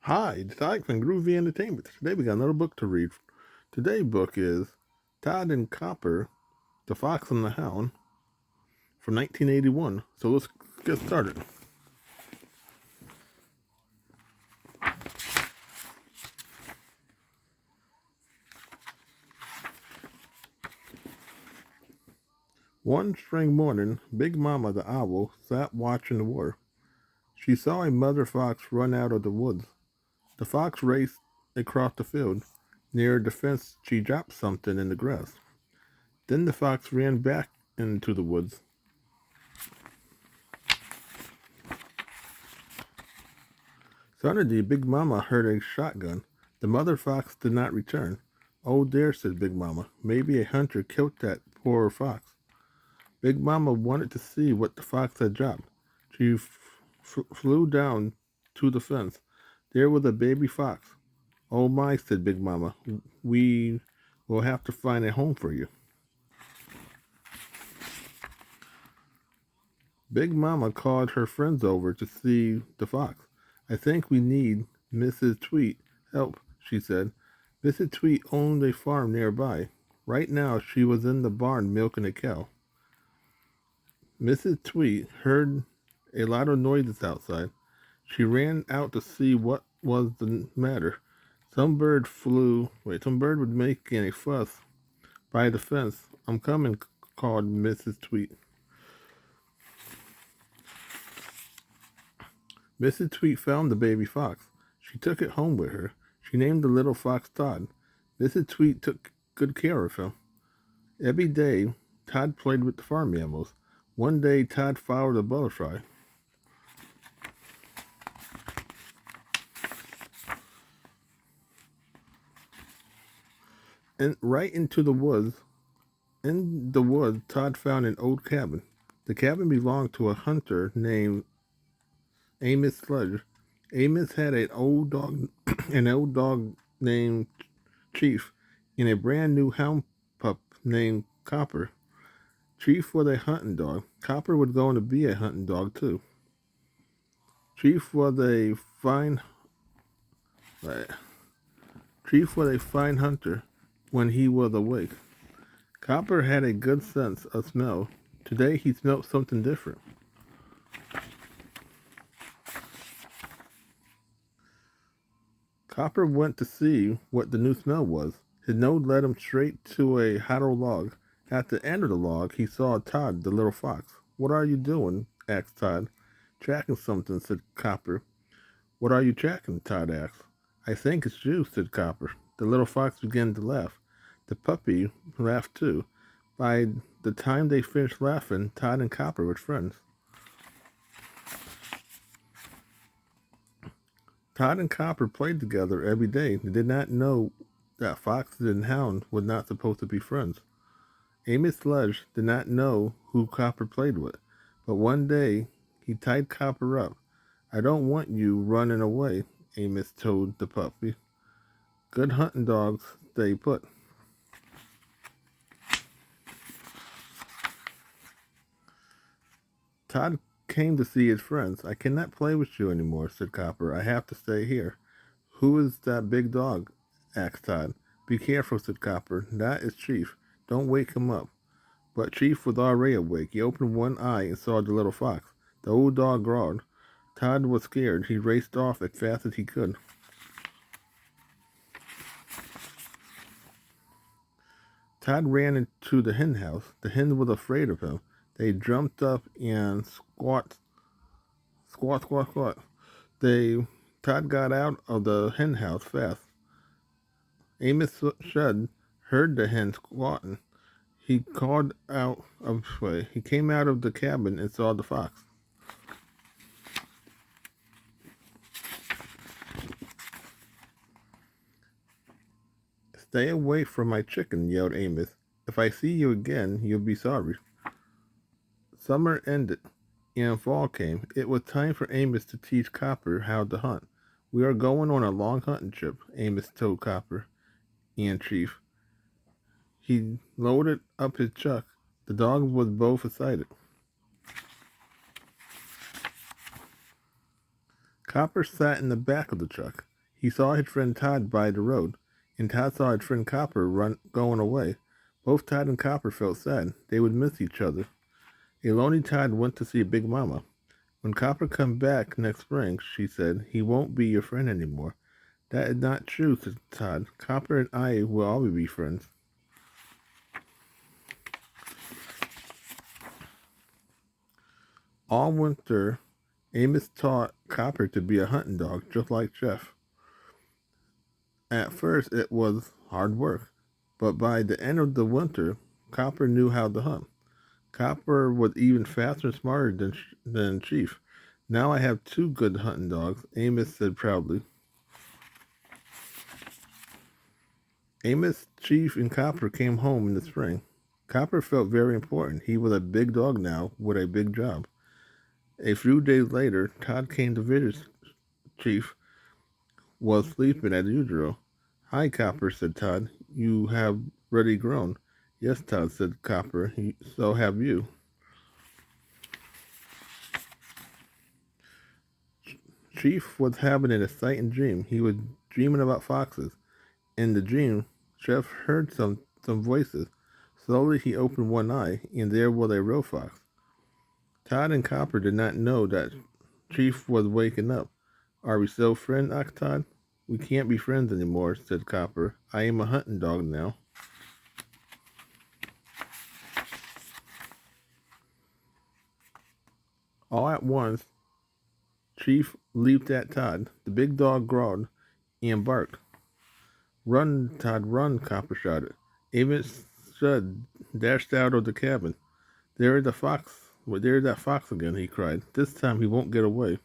Hi, it's Ike from Groovy Entertainment. Today we got another book to read. Today's book is Todd and Copper, The Fox and the Hound from 1981. So let's get started. One spring morning, Big Mama the Owl sat watching the war. She saw a mother fox run out of the woods. The fox raced across the field. Near the fence, she dropped something in the grass. Then the fox ran back into the woods. Suddenly, Big Mama heard a shotgun. The mother fox did not return. Oh dear, said Big Mama. Maybe a hunter killed that poor fox. Big Mama wanted to see what the fox had dropped. She flew down to the fence. There was a baby fox. Oh my, said Big Mama. We will have to find a home for you. Big Mama called her friends over to see the fox. I think we need Mrs. Tweet help, she said. Mrs. Tweet owned a farm nearby. Right now, she was in the barn milking a cow. Mrs. Tweet heard a lot of noises outside. She ran out to see what was the matter. Some bird was making a fuss by the fence. I'm coming, called Mrs. Tweet. Mrs. Tweet found the baby fox. She took it home with her. She named the little fox Todd. Mrs. Tweet took good care of him. Every day, Todd played with the farm animals. One day, Todd followed a butterfly and right into the woods. In the woods, Todd found an old cabin. The cabin belonged to a hunter named Amos Sledge. Amos had an old dog, an old dog named Chief, and a brand new hound pup named Copper. Chief was a hunting dog. Copper was going to be a hunting dog too. Chief was a fine uh, Chief was a fine hunter when he was awake. Copper had a good sense of smell. Today he smelt something different. Copper went to see what the new smell was. His nose led him straight to a hollow log. At the end of the log, he saw Todd, the little fox. What are you doing? Asked Todd. Tracking something, said Copper. What are you tracking? Todd asked. I think it's you, said Copper. The little fox began to laugh. The puppy laughed too. By the time they finished laughing, Todd and Copper were friends. Todd and Copper played together every day. They did not know that foxes and hounds were not supposed to be friends. Amos Sludge did not know who Copper played with, but one day he tied Copper up. I don't want you running away, Amos told the puppy. Good hunting dogs stay put. Todd came to see his friends. I cannot play with you anymore, said Copper. I have to stay here. Who is that big dog? Asked Todd. Be careful, said Copper. That is Chief. Don't wake him up. But Chief was already awake. He opened one eye and saw the little fox. The old dog growled. Todd was scared. He raced off as fast as he could. Todd ran into the hen house. The hen was afraid of him. They jumped up and squat. They Todd got out of the hen house fast. Amos Shedd heard the hen squatting. He called out of way. He came out of the cabin and saw the fox. Stay away from my chicken, yelled Amos. If I see you again, you'll be sorry. Summer ended and fall came. It was time for Amos to teach Copper how to hunt. We are going on a long hunting trip, Amos told Copper and Chief. He loaded up his truck. The dogs was both excited. Copper sat in the back of the truck. He saw his friend Todd by the road, and Todd saw his friend Copper going away. Both Todd and Copper felt sad. They would miss each other. A lonely Todd went to see Big Mama. When Copper come back next spring, she said, he won't be your friend anymore. That is not true, said Todd. Copper and I will always be friends. All winter, Amos taught Copper to be a hunting dog, just like Jeff. At first, it was hard work, but by the end of the winter, Copper knew how to hunt. Copper was even faster and smarter than Chief. Now I have two good hunting dogs, Amos said proudly. Amos, Chief, and Copper came home in the spring. Copper felt very important. He was a big dog now with a big job. A few days later, Todd came to visit. Chief was sleeping as usual. Hi, Copper, said Todd. You have really grown. Yes, Todd, said Copper. So have you. Chief was having an exciting dream. He was dreaming about foxes. In the dream, Jeff heard some voices. Slowly he opened one eye, and there was a real fox. Todd and Copper did not know that Chief was waking up. Are we still friends? asked Todd. We can't be friends anymore, said Copper. I am a hunting dog now. All at once, Chief leaped at Todd. The big dog growled and barked. Run, Todd, run, Copper shouted. Amos Judd dashed out of the cabin. There is that fox again, he cried. This time he won't get away.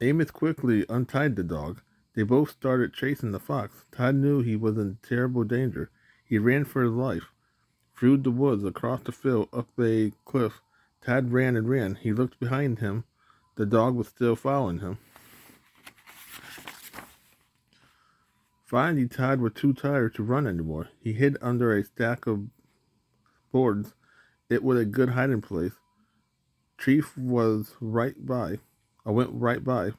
Amos quickly untied the dog. They both started chasing the fox. Todd knew he was in terrible danger. He ran for his life. Through the woods, across the field, up a cliff. Todd ran and ran. He looked behind him. The dog was still following him. Finally, Todd was too tired to run anymore. He hid under a stack of boards. It was a good hiding place. Chief was right by. I went right by.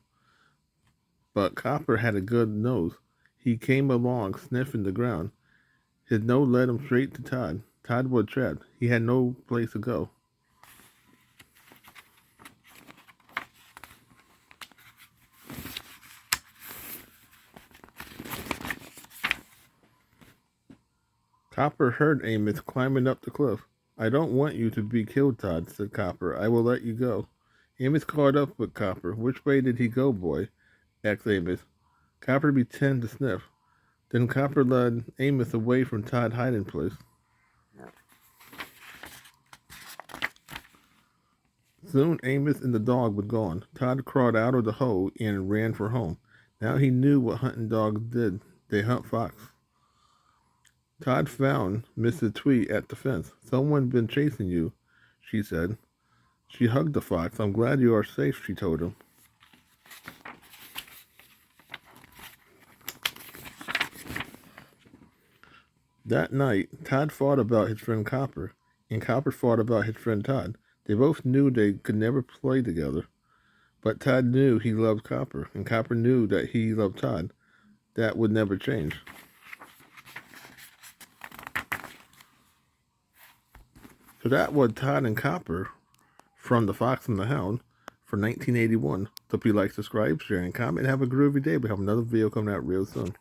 But Copper had a good nose. He came along, sniffing the ground. His nose led him straight to Todd. Todd was trapped. He had no place to go. Copper heard Amos climbing up the cliff. I don't want you to be killed, Todd, said Copper. I will let you go. Amos caught up with Copper. Which way did he go, boy? asked Amos. Copper pretended to sniff. Then Copper led Amos away from Todd's hiding place. Soon Amos and the dog were gone. Todd crawled out of the hole and ran for home. Now he knew what hunting dogs did. They hunt fox. Todd found Mrs. Tweed at the fence. Someone's been chasing you, she said. She hugged the fox. I'm glad you are safe, she told him. That night, Todd thought about his friend Copper, and Copper thought about his friend Todd. They both knew they could never play together. But Todd knew he loved Copper, and Copper knew that he loved Todd. That would never change. So that was Todd and Copper from The Fox and the Hound for 1981. Hope you like, subscribe, share, and comment. Have a groovy day. We have another video coming out real soon.